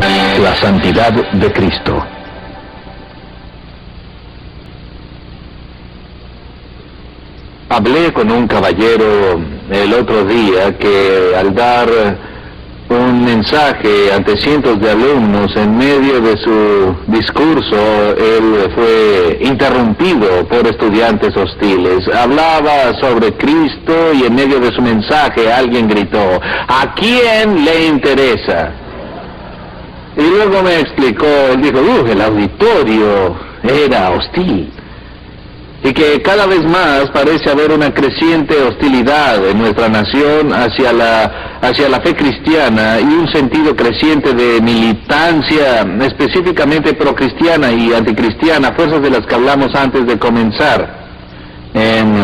La santidad de Cristo. Hablé con un caballero el otro día que al dar un mensaje ante cientos de alumnos, en medio de su discurso, él fue interrumpido por estudiantes hostiles. Hablaba sobre Cristo y en medio de su mensaje alguien gritó: ¿a quién le interesa? Y luego me explicó, él dijo, el auditorio era hostil. Y que cada vez más parece haber una creciente hostilidad en nuestra nación hacia la fe cristiana y un sentido creciente de militancia específicamente procristiana y anticristiana, fuerzas de las que hablamos antes de comenzar. En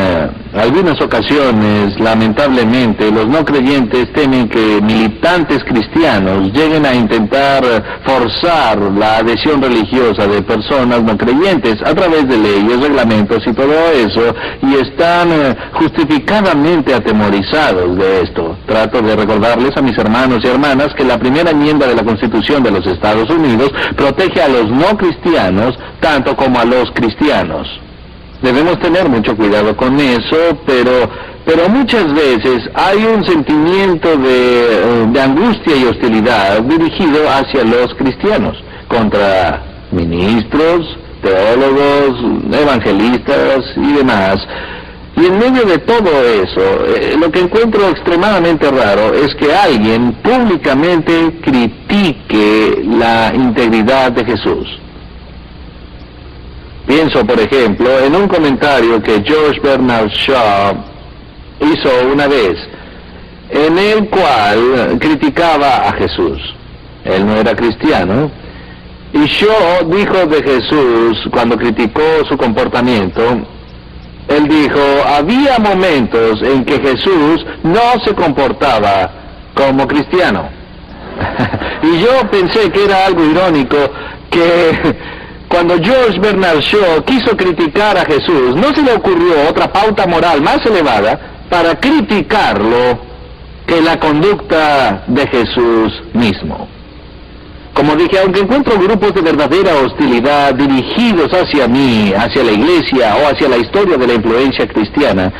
algunas ocasiones, lamentablemente, los no creyentes temen que militantes cristianos lleguen a intentar forzar la adhesión religiosa de personas no creyentes a través de leyes, reglamentos y todo eso, y están justificadamente atemorizados de esto. Trato de recordarles a mis hermanos y hermanas que la primera enmienda de la Constitución de los Estados Unidos protege a los no cristianos tanto como a los cristianos. Debemos tener mucho cuidado con eso, pero muchas veces hay un sentimiento de angustia y hostilidad dirigido hacia los cristianos, contra ministros, teólogos, evangelistas y demás. Y en medio de todo eso, lo que encuentro extremadamente raro es que alguien públicamente critique la integridad de Jesús. Pienso, por ejemplo, en un comentario que George Bernard Shaw hizo una vez, en el cual criticaba a Jesús. Él no era cristiano, y Shaw dijo de Jesús, cuando criticó su comportamiento, él dijo, había momentos en que Jesús no se comportaba como cristiano. Y yo pensé que era algo irónico que cuando George Bernard Shaw quiso criticar a Jesús, no se le ocurrió otra pauta moral más elevada para criticarlo que la conducta de Jesús mismo. Como dije, aunque encuentro grupos de verdadera hostilidad dirigidos hacia mí, hacia la iglesia o hacia la historia de la influencia cristiana,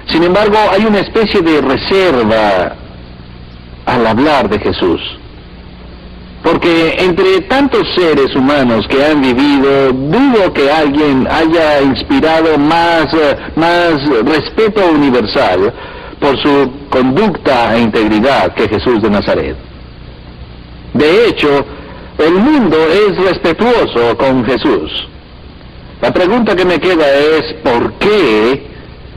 sin embargo hay una especie de reserva al hablar de Jesús. Porque entre tantos seres humanos que han vivido, dudo que alguien haya inspirado más respeto universal por su conducta e integridad que Jesús de Nazaret. De hecho, el mundo es respetuoso con Jesús. La pregunta que me queda es, ¿por qué,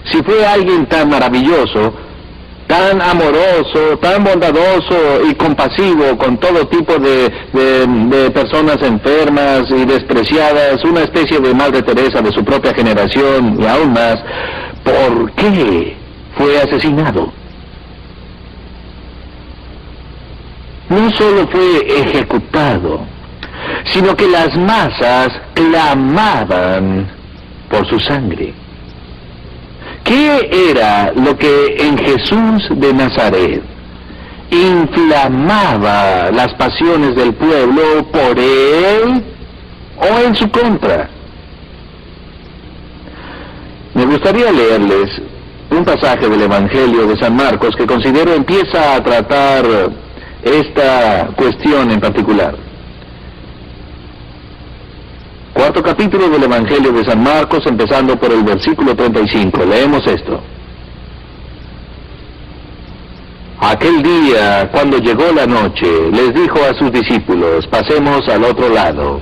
si fue alguien tan maravilloso, tan amoroso, tan bondadoso y compasivo con todo tipo de personas enfermas y despreciadas, una especie de Madre Teresa de su propia generación y aún más, ¿por qué fue asesinado? No solo fue ejecutado, sino que las masas clamaban por su sangre. ¿Qué era lo que en Jesús de Nazaret inflamaba las pasiones del pueblo por él o en su contra? Me gustaría leerles un pasaje del Evangelio de San Marcos que considero empieza a tratar esta cuestión en particular. Cuarto capítulo del Evangelio de San Marcos, empezando por el versículo 35. Leemos esto. Aquel día, cuando llegó la noche, les dijo a sus discípulos, pasemos al otro lado.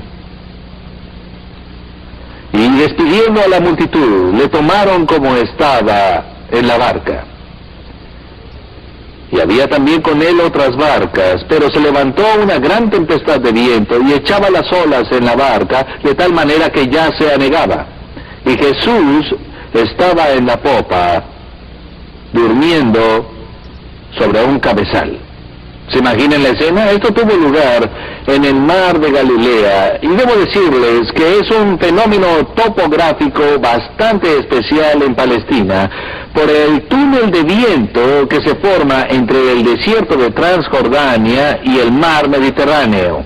Y despidiendo a la multitud, le tomaron como estaba en la barca. Y había también con él otras barcas, pero se levantó una gran tempestad de viento y echaba las olas en la barca, de tal manera que ya se anegaba. Y Jesús estaba en la popa, durmiendo sobre un cabezal. ¿Se imaginan la escena? Esto tuvo lugar en el mar de Galilea, y debo decirles que es un fenómeno topográfico bastante especial en Palestina, por el túnel de viento que se forma entre el desierto de Transjordania y el mar Mediterráneo.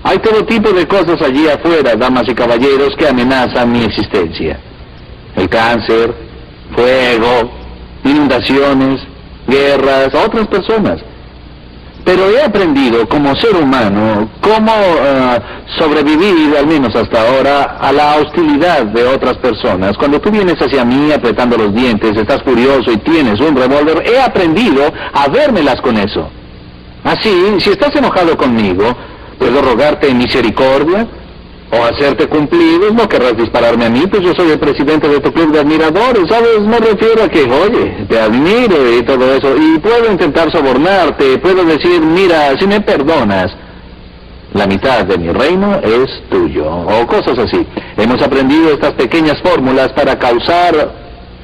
Hay todo tipo de cosas allí afuera, damas y caballeros, que amenazan mi existencia. El cáncer, fuego, inundaciones, guerras, otras personas. Pero he aprendido como ser humano cómo sobrevivir, al menos hasta ahora, a la hostilidad de otras personas. Cuando tú vienes hacia mí apretando los dientes, estás furioso y tienes un revólver, he aprendido a vérmelas con eso. Así, si estás enojado conmigo, puedo rogarte misericordia o hacerte cumplidos. No querrás dispararme a mí, pues yo soy el presidente de tu club de admiradores, ¿sabes? Me refiero a que, oye, te admiro y todo eso, y puedo intentar sobornarte, puedo decir, mira, si me perdonas, la mitad de mi reino es tuyo, o cosas así. Hemos aprendido estas pequeñas fórmulas para causar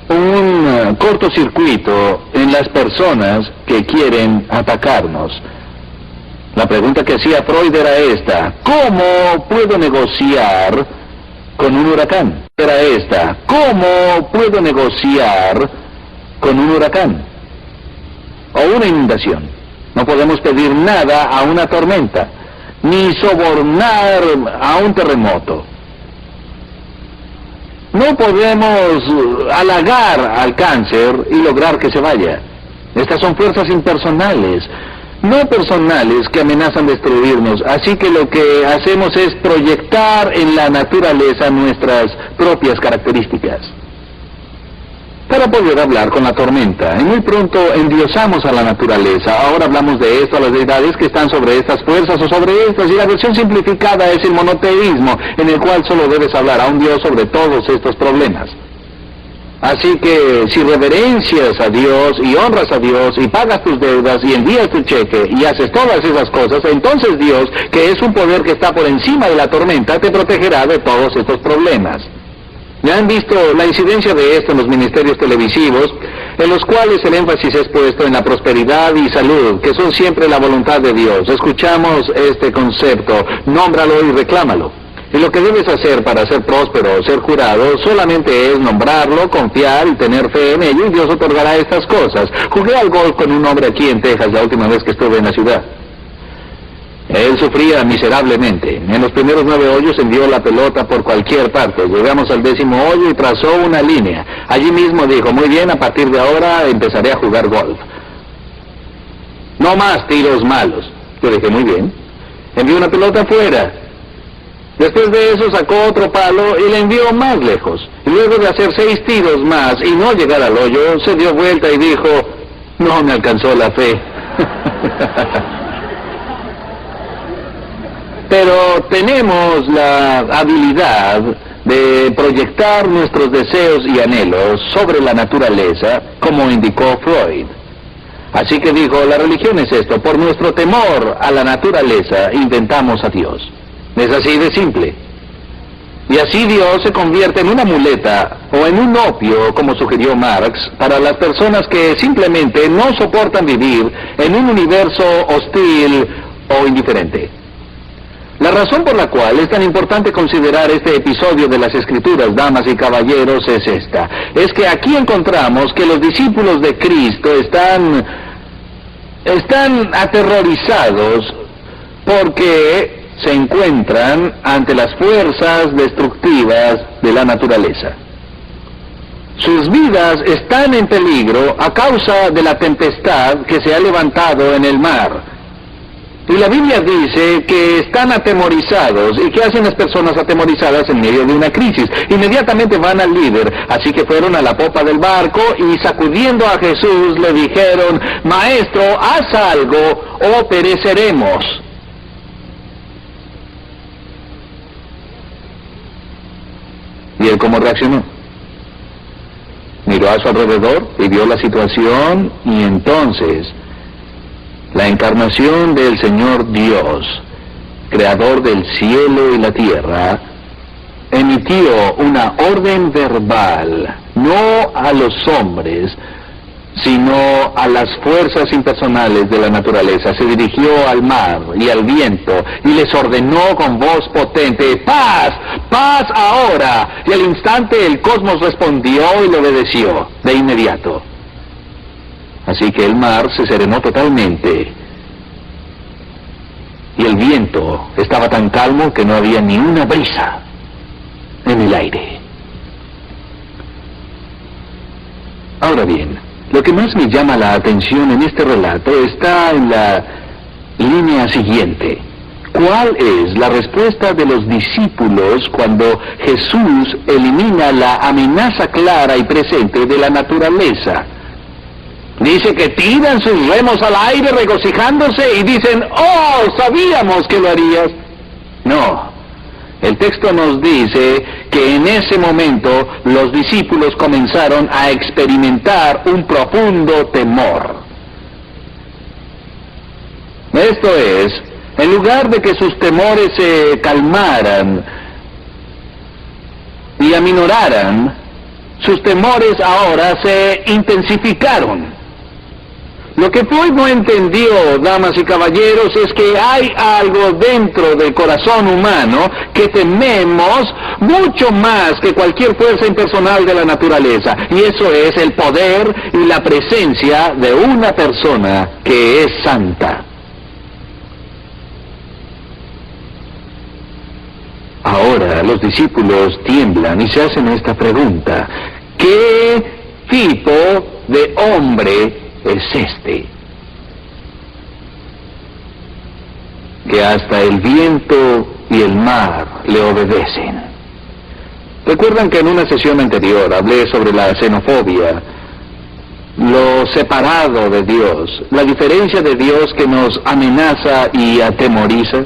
un cortocircuito en las personas que quieren atacarnos. La pregunta que hacía Freud era esta: ¿cómo puedo negociar con un huracán? Era esta: ¿cómo puedo negociar con un huracán? O una inundación. No podemos pedir nada a una tormenta, ni sobornar a un terremoto. No podemos halagar al cáncer y lograr que se vaya. Estas son fuerzas impersonales, no personales, que amenazan destruirnos. Así que lo que hacemos es proyectar en la naturaleza nuestras propias características para poder hablar con la tormenta. Y muy pronto endiosamos a la naturaleza. Ahora hablamos de esto, a las deidades que están sobre estas fuerzas o sobre estas, y la versión simplificada es el monoteísmo, en el cual solo debes hablar a un Dios sobre todos estos problemas. Así que si reverencias a Dios y honras a Dios y pagas tus deudas y envías tu cheque y haces todas esas cosas, entonces Dios, que es un poder que está por encima de la tormenta, te protegerá de todos estos problemas. Ya han visto la incidencia de esto en los ministerios televisivos, en los cuales el énfasis es puesto en la prosperidad y salud, que son siempre la voluntad de Dios. Escuchamos este concepto: nómbralo y reclámalo. Y lo que debes hacer para ser próspero o ser curado solamente es nombrarlo, confiar y tener fe en ello, y Dios otorgará estas cosas. Jugué al golf con un hombre aquí en Texas la última vez que estuve en la ciudad. Él sufría miserablemente. En los primeros 9 hoyos envió la pelota por cualquier parte. Llegamos al 10º hoyo y trazó una línea. Allí mismo dijo: muy bien, a partir de ahora empezaré a jugar golf. No más tiros malos. Yo dije: muy bien. Envió una pelota afuera. Después de eso sacó otro palo y le envió más lejos. Y luego de hacer 6 tiros más y no llegar al hoyo, se dio vuelta y dijo: no me alcanzó la fe. Pero tenemos la habilidad de proyectar nuestros deseos y anhelos sobre la naturaleza, como indicó Freud. Así que dijo: la religión es esto: por nuestro temor a la naturaleza inventamos a Dios. Es así de simple. Y así Dios se convierte en una muleta o en un opio, como sugirió Marx, para las personas que simplemente no soportan vivir en un universo hostil o indiferente. La razón por la cual es tan importante considerar este episodio de las Escrituras, damas y caballeros, es esta: es que aquí encontramos que los discípulos de Cristo están aterrorizados porque se encuentran ante las fuerzas destructivas de la naturaleza. Sus vidas están en peligro a causa de la tempestad que se ha levantado en el mar. Y la Biblia dice que están atemorizados. ¿Y qué hacen las personas atemorizadas en medio de una crisis? Inmediatamente van al líder. Así que fueron a la popa del barco y, sacudiendo a Jesús, le dijeron: Maestro, haz algo o pereceremos. ¿Y él cómo reaccionó? Miró a su alrededor y vio la situación, y entonces la encarnación del Señor Dios, creador del cielo y la tierra, emitió una orden verbal, no a los hombres, sino a las fuerzas impersonales de la naturaleza. Se dirigió al mar y al viento y les ordenó con voz potente: ¡paz! ¡Paz ahora! Y al instante el cosmos respondió y le obedeció de inmediato. Así que el mar se serenó totalmente. y el viento estaba tan calmo que no había ni una brisa en el aire. Ahora bien, lo que más me llama la atención en este relato está en la línea siguiente. ¿Cuál es la respuesta de los discípulos cuando Jesús elimina la amenaza clara y presente de la naturaleza? Dice que tiran sus remos al aire regocijándose y dicen, ¡oh, sabíamos que lo harías! No, el texto nos dice que en ese momento los discípulos comenzaron a experimentar un profundo temor. Esto es, en lugar de que sus temores se calmaran y aminoraran, sus temores ahora se intensificaron. Lo que Freud no entendió, damas y caballeros, es que hay algo dentro del corazón humano que tememos mucho más que cualquier fuerza impersonal de la naturaleza, y eso es el poder y la presencia de una persona que es santa. Ahora los discípulos tiemblan y se hacen esta pregunta: ¿qué tipo de hombre es este, que hasta el viento y el mar le obedecen? Recuerdan que en una sesión anterior hablé sobre la xenofobia, lo separado de Dios, la diferencia de Dios que nos amenaza y atemoriza.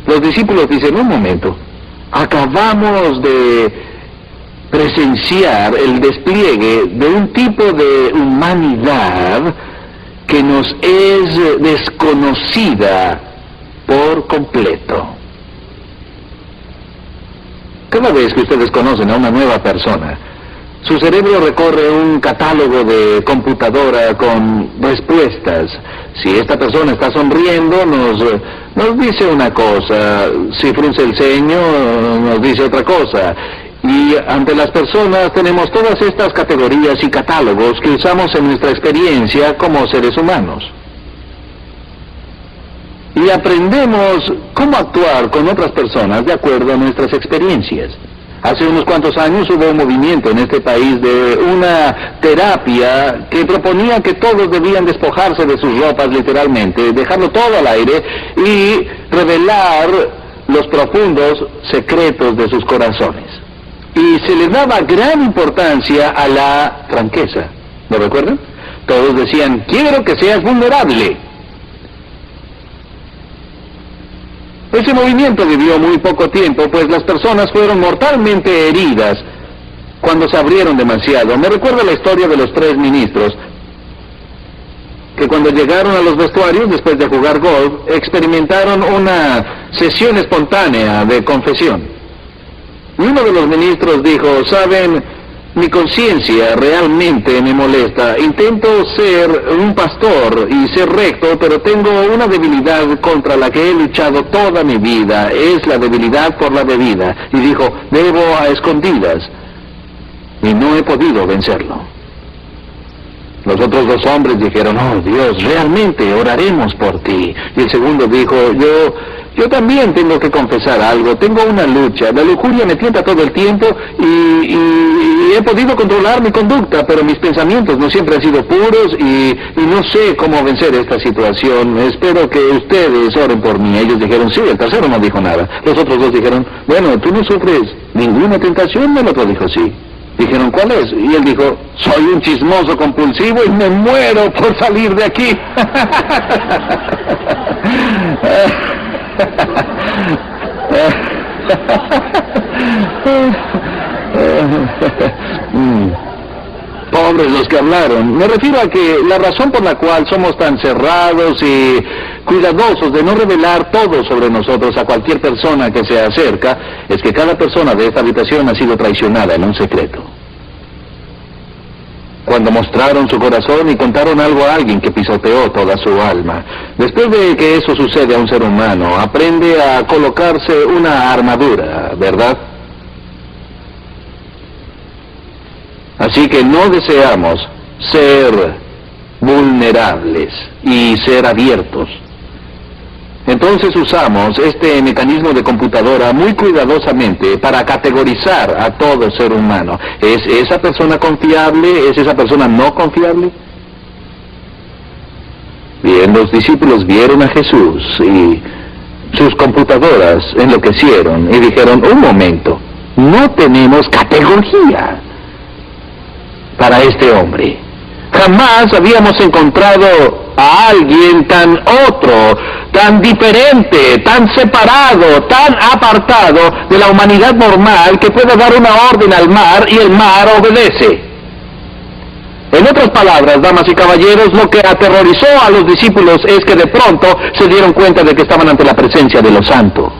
Los discípulos dicen, un momento, acabamos de presenciar el despliegue de un tipo de humanidad que nos es desconocida por completo. Cada vez que ustedes conocen a una nueva persona, su cerebro recorre un catálogo de computadora con respuestas. Si esta persona está sonriendo, nos dice una cosa. Si frunce el ceño, nos dice otra cosa. Y ante las personas tenemos todas estas categorías y catálogos que usamos en nuestra experiencia como seres humanos. Y aprendemos cómo actuar con otras personas de acuerdo a nuestras experiencias. Hace unos cuantos años hubo un movimiento en este país de una terapia que proponía que todos debían despojarse de sus ropas literalmente, dejarlo todo al aire y revelar los profundos secretos de sus corazones. Y se le daba gran importancia a la franqueza. ¿Lo recuerdan? Todos decían, quiero que seas vulnerable. Ese movimiento vivió muy poco tiempo, pues las personas fueron mortalmente heridas cuando se abrieron demasiado. Me recuerda la historia de los 3 ministros, que cuando llegaron a los vestuarios, después de jugar golf, experimentaron una sesión espontánea de confesión. Y uno de los ministros dijo, ¿saben? Mi conciencia realmente me molesta. Intento ser un pastor y ser recto, pero tengo una debilidad contra la que he luchado toda mi vida. Es la debilidad por la bebida. Y dijo, bebo a escondidas. Y no he podido vencerlo. Los otros 2 hombres dijeron, oh Dios, realmente oraremos por ti. Y el segundo dijo, yo también tengo que confesar algo, tengo una lucha, la lujuria me tienta todo el tiempo y he podido controlar mi conducta, pero mis pensamientos no siempre han sido puros y no sé cómo vencer esta situación. Espero que ustedes oren por mí. Ellos dijeron, sí. El tercero no dijo nada. Los otros 2 dijeron, bueno, tú no sufres ninguna tentación. El otro dijo, sí. Dijeron, ¿cuál es? Y él dijo, soy un chismoso compulsivo y me muero por salir de aquí. Pobres los que hablaron. Me refiero a que la razón por la cual somos tan cerrados y cuidadosos de no revelar todo sobre nosotros a cualquier persona que se acerca es que cada persona de esta habitación ha sido traicionada en un secreto. Cuando mostraron su corazón y contaron algo a alguien que pisoteó toda su alma. Después de que eso sucede a un ser humano, aprende a colocarse una armadura, ¿verdad? Así que no deseamos ser vulnerables y ser abiertos Entonces usamos este mecanismo de computadora muy cuidadosamente para categorizar a todo ser humano. ¿Es esa persona confiable? ¿Es esa persona no confiable? Bien, los discípulos vieron a Jesús y sus computadoras enloquecieron y dijeron, un momento, no tenemos categoría para este hombre. Jamás habíamos encontrado a alguien tan otro, tan diferente, tan separado, tan apartado de la humanidad normal que pueda dar una orden al mar y el mar obedece. En otras palabras, damas y caballeros, lo que aterrorizó a los discípulos es que de pronto se dieron cuenta de que estaban ante la presencia de lo santo.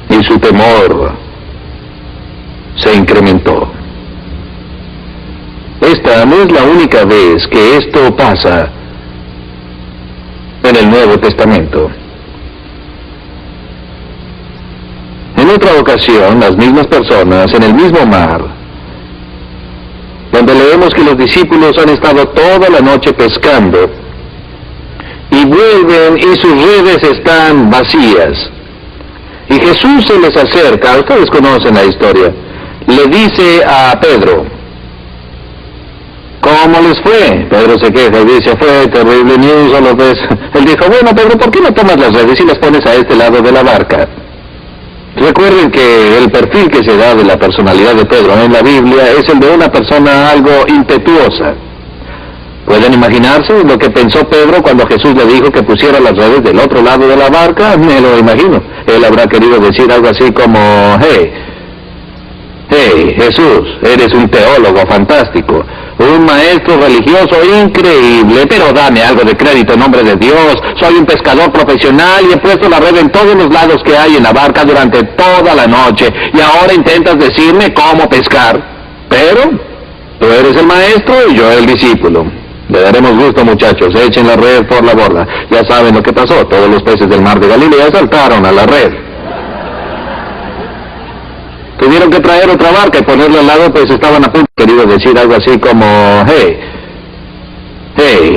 Y su temor se incrementó. Esta no es la única vez que esto pasa en el Nuevo Testamento. En otra ocasión, las mismas personas en el mismo mar, donde leemos que los discípulos han estado toda la noche pescando y vuelven y sus redes están vacías. Y Jesús se les acerca, ustedes conocen la historia, le dice a Pedro, ¿cómo les fue? Pedro se queja y dice, fue terrible, ni un solo pez. Él dijo, bueno, Pedro, ¿por qué no tomas las redes y las pones a este lado de la barca? Recuerden que el perfil que se da de la personalidad de Pedro en la Biblia es el de una persona algo impetuosa. ¿Pueden imaginarse lo que pensó Pedro cuando Jesús le dijo que pusiera las redes del otro lado de la barca? Me lo imagino. Él habrá querido decir algo así como, hey, Jesús, eres un teólogo fantástico, un maestro religioso increíble, pero dame algo de crédito en nombre de Dios. Soy un pescador profesional y he puesto la red en todos los lados que hay en la barca durante toda la noche, y ahora intentas decirme cómo pescar. Pero tú eres el maestro y yo el discípulo. Le daremos gusto, muchachos, echen la red por la borda. Ya saben lo que pasó, todos los peces del mar de Galilea saltaron a la red. Tuvieron que traer otra barca y ponerla al lado, pues estaban a punto, querido decir algo así como, hey,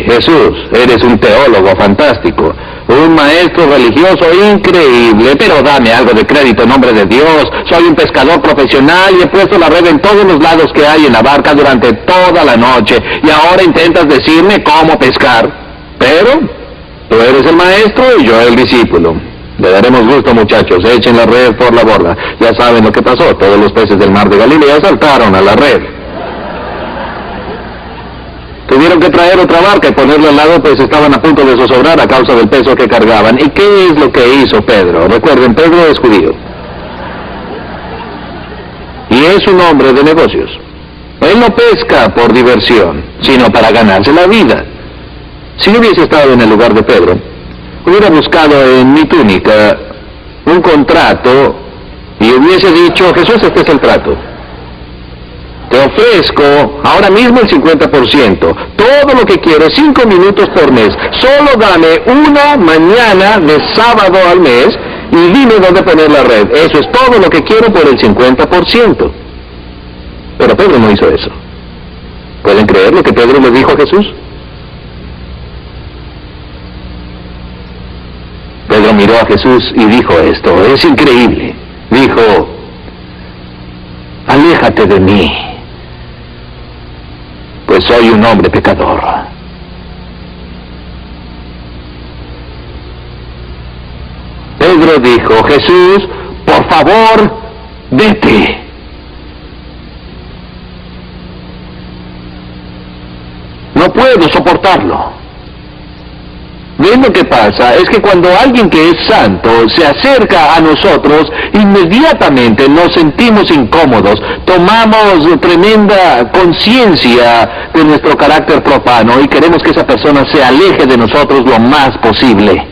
Jesús, eres un teólogo fantástico, un maestro religioso increíble, pero dame algo de crédito en nombre de Dios. Soy un pescador profesional y he puesto la red en todos los lados que hay en la barca durante toda la noche, y ahora intentas decirme cómo pescar. Pero tú eres el maestro y yo el discípulo. Le daremos gusto, muchachos, echen la red por la borda. Ya saben lo que pasó, todos los peces del mar de Galilea saltaron a la red. Tuvieron que traer otra barca y ponerla al lado, pues estaban a punto de zozobrar a causa del peso que cargaban. ¿Y qué es lo que hizo Pedro? Recuerden, Pedro es judío. Y es un hombre de negocios. Él no pesca por diversión, sino para ganarse la vida. Si yo hubiese estado en el lugar de Pedro, hubiera buscado en mi túnica un contrato y hubiese dicho, Jesús, este es el trato. Te ofrezco ahora mismo el 50%. Todo lo que quiero, 5 minutos por mes. Solo dame una mañana de sábado al mes y dime dónde poner la red. Eso es todo lo que quiero por el 50%. Pero Pedro no hizo eso. ¿Pueden creer lo que Pedro le dijo a Jesús? Pedro miró a Jesús y dijo esto, es increíble. Dijo, aléjate de mí, pues soy un hombre pecador. Pedro dijo, Jesús, por favor, vete. No puedo soportarlo. ¿Ven lo que pasa? Es que cuando alguien que es santo se acerca a nosotros, inmediatamente nos sentimos incómodos, tomamos tremenda conciencia de nuestro carácter profano y queremos que esa persona se aleje de nosotros lo más posible.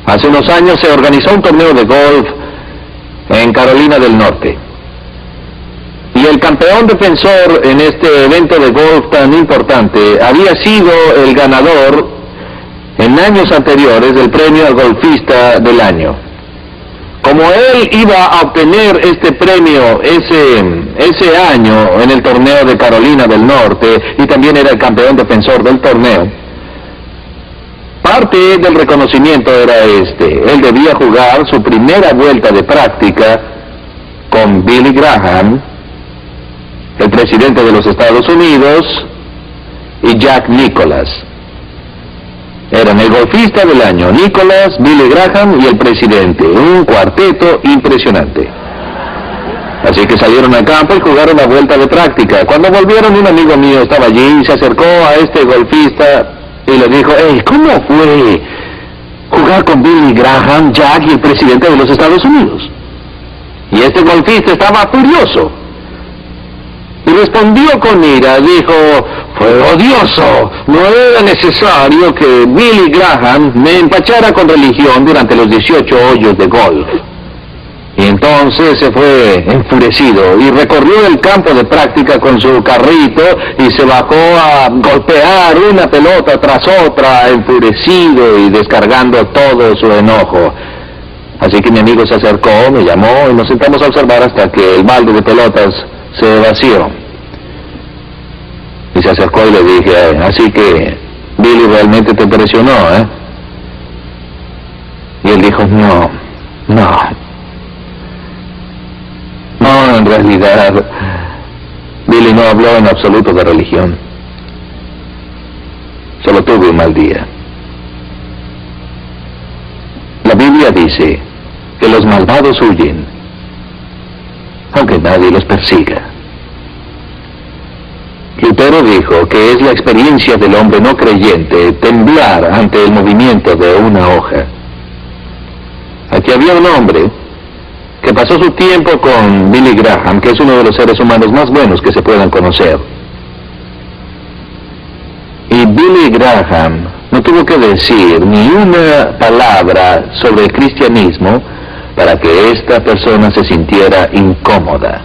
Hace unos años se organizó un torneo de golf en Carolina del Norte. Y el campeón defensor en este evento de golf tan importante había sido el ganador en años anteriores del premio al golfista del año. Como él iba a obtener este premio ese ese año en el torneo de Carolina del Norte, y también era el campeón defensor del torneo, parte del reconocimiento era él debía jugar su primera vuelta de práctica con Billy Graham, el presidente de los Estados Unidos, y Jack Nicklaus. Eran el golfista del año, Nicklaus, Billy Graham y el presidente, un cuarteto impresionante. Así que salieron al campo y jugaron la vuelta de práctica. Cuando volvieron, un amigo mío estaba allí y se acercó a este golfista y le dijo: hey, ¿cómo fue jugar con Billy Graham, Jack y el presidente de los Estados Unidos? Y este golfista estaba furioso y respondió con ira, dijo: fue odioso, no era necesario que Billy Graham me empachara con religión durante los 18 hoyos de golf. Y entonces se fue enfurecido y recorrió el campo de práctica con su carrito y se bajó a golpear una pelota tras otra, enfurecido y descargando todo su enojo. Así que mi amigo se acercó, me llamó y nos sentamos a observar hasta que el balde de pelotas se vació. Y se acercó y le dije: así que Billy realmente te impresionó, ¿eh? Y él dijo: no, en realidad, Billy no habló en absoluto de religión. Solo tuve un mal día. La Biblia dice que los malvados huyen, aunque nadie los persiga. Lutero dijo que es la experiencia del hombre no creyente temblar ante el movimiento de una hoja. Aquí había un hombre que pasó su tiempo con Billy Graham, que es uno de los seres humanos más buenos que se puedan conocer. Y Billy Graham no tuvo que decir ni una palabra sobre el cristianismo para que esta persona se sintiera incómoda.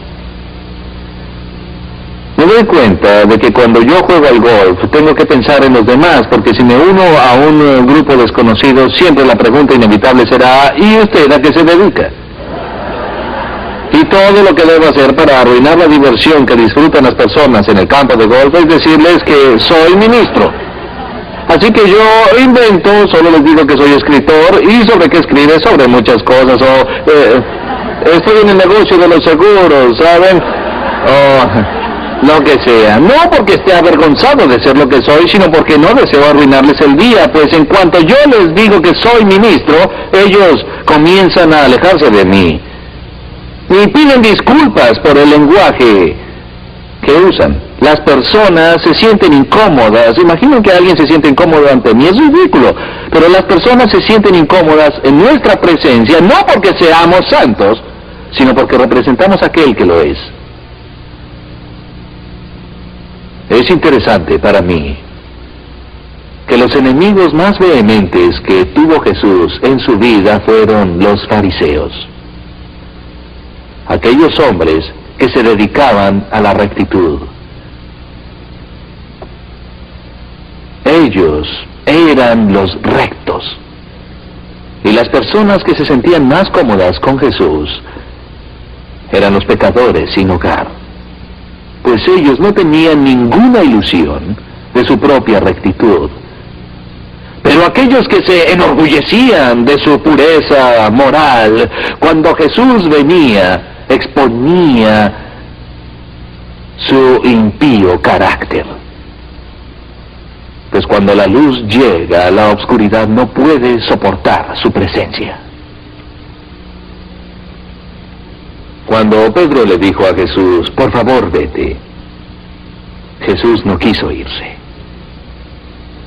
Me doy cuenta de que cuando yo juego al golf tengo que pensar en los demás, porque si me uno a un grupo desconocido, siempre la pregunta inevitable será: ¿y usted a qué se dedica? Y todo lo que debo hacer para arruinar la diversión que disfrutan las personas en el campo de golf es decirles que soy ministro. Así que yo invento, solo les digo que soy escritor, y sobre qué escribe, sobre muchas cosas, estoy en el negocio de los seguros, ¿saben? Lo que sea. No porque esté avergonzado de ser lo que soy, sino porque no deseo arruinarles el día, pues en cuanto yo les digo que soy ministro, ellos comienzan a alejarse de mí. Y piden disculpas por el lenguaje que usan. Las personas se sienten incómodas. Imaginen que alguien se siente incómodo ante mí, es ridículo. Pero las personas se sienten incómodas en nuestra presencia, no porque seamos santos, sino porque representamos a aquel que lo es. Es interesante para mí que los enemigos más vehementes que tuvo Jesús en su vida fueron los fariseos. Aquellos hombres que se dedicaban a la rectitud. Ellos eran los rectos. Y las personas que se sentían más cómodas con Jesús eran los pecadores sin hogar. Pues ellos no tenían ninguna ilusión de su propia rectitud. Pero aquellos que se enorgullecían de su pureza moral, cuando Jesús venía, exponía su impío carácter. Pues cuando la luz llega, la oscuridad no puede soportar su presencia. Cuando Pedro le dijo a Jesús: por favor, vete, Jesús no quiso irse.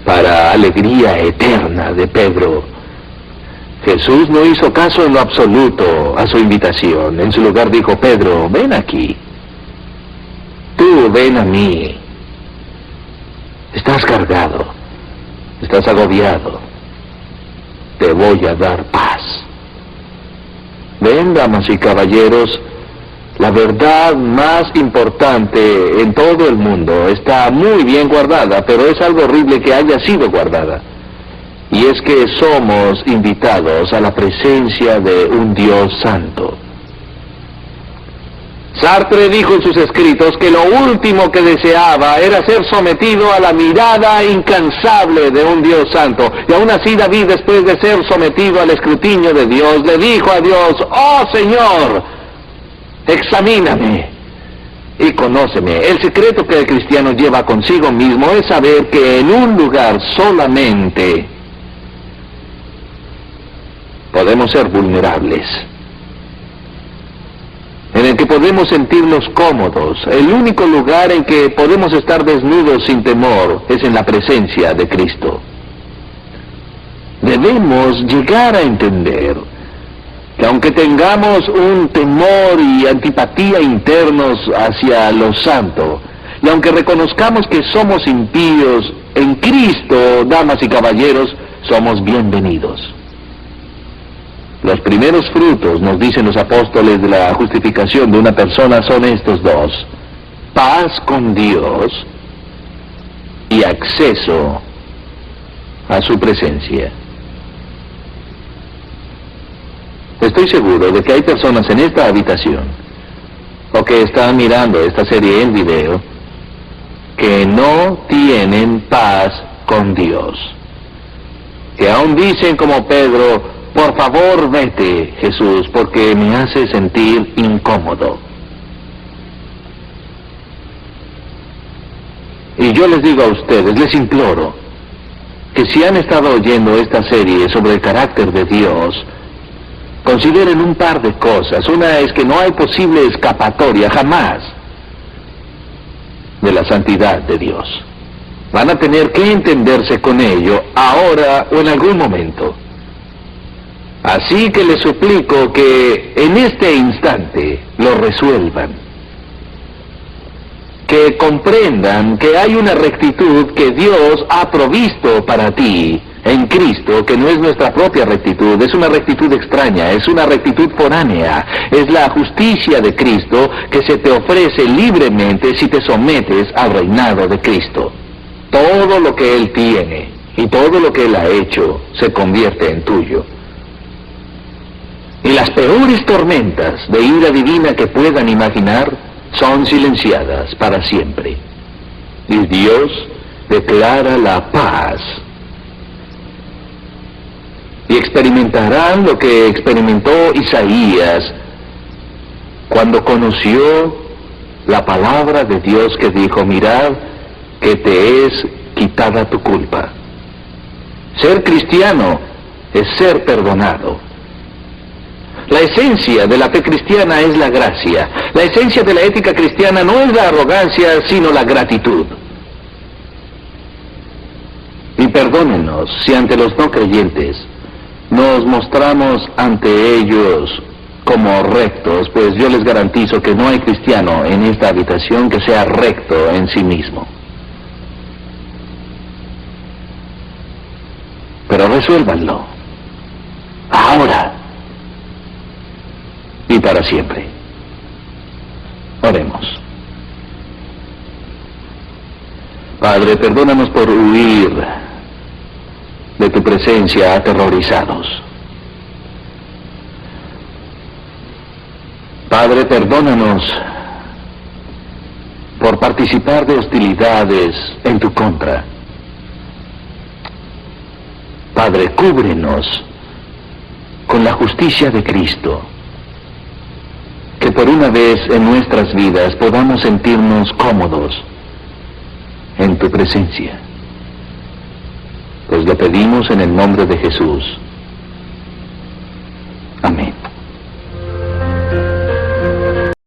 Para alegría eterna de Pedro, Jesús no hizo caso en lo absoluto a su invitación. En su lugar dijo: Pedro, ven aquí. Tú ven a mí. Estás cargado. Estás agobiado. Te voy a dar paz. Ven, damas y caballeros, la verdad más importante en todo el mundo está muy bien guardada, pero es algo horrible que haya sido guardada. Y es que somos invitados a la presencia de un Dios santo. Sartre dijo en sus escritos que lo último que deseaba era ser sometido a la mirada incansable de un Dios santo. Y aún así David, después de ser sometido al escrutinio de Dios, le dijo a Dios: «Oh Señor, examíname y conóceme». El secreto que el cristiano lleva consigo mismo es saber que en un lugar solamente podemos ser vulnerables, en el que podemos sentirnos cómodos. El único lugar en que podemos estar desnudos sin temor es en la presencia de Cristo. Debemos llegar a entender que aunque tengamos un temor y antipatía internos hacia lo santo, y aunque reconozcamos que somos impíos, en Cristo, damas y caballeros, somos bienvenidos. Los primeros frutos, nos dicen los apóstoles, de la justificación de una persona son estos dos: paz con Dios y acceso a su presencia. Estoy seguro de que hay personas en esta habitación, o que están mirando esta serie en video, que no tienen paz con Dios, que aún dicen como Pedro: «Por favor, vete, Jesús, porque me hace sentir incómodo». Y yo les digo a ustedes, les imploro, que si han estado oyendo esta serie sobre el carácter de Dios, consideren un par de cosas. Una es que no hay posible escapatoria jamás de la santidad de Dios. Van a tener que entenderse con ello ahora o en algún momento. Así que les suplico que en este instante lo resuelvan, que comprendan que hay una rectitud que Dios ha provisto para ti en Cristo, que no es nuestra propia rectitud, es una rectitud extraña, es una rectitud foránea, es la justicia de Cristo que se te ofrece libremente si te sometes al reinado de Cristo. Todo lo que Él tiene y todo lo que Él ha hecho se convierte en tuyo. Y las peores tormentas de ira divina que puedan imaginar son silenciadas para siempre. Y Dios declara la paz. Y experimentarán lo que experimentó Isaías cuando conoció la palabra de Dios que dijo: «Mirad que te es quitada tu culpa». Ser cristiano es ser perdonado. La esencia de la fe cristiana es la gracia. La esencia de la ética cristiana no es la arrogancia, sino la gratitud. Y perdónenos si ante los no creyentes nos mostramos ante ellos como rectos, pues yo les garantizo que no hay cristiano en esta habitación que sea recto en sí mismo. Pero resuélvanlo ahora y para siempre. Oremos. Padre, perdónanos por huir de tu presencia aterrorizados. Padre, perdónanos por participar de hostilidades en tu contra. Padre, cúbrenos con la justicia de Cristo, que por una vez en nuestras vidas podamos sentirnos cómodos en tu presencia. Pues lo pedimos en el nombre de Jesús.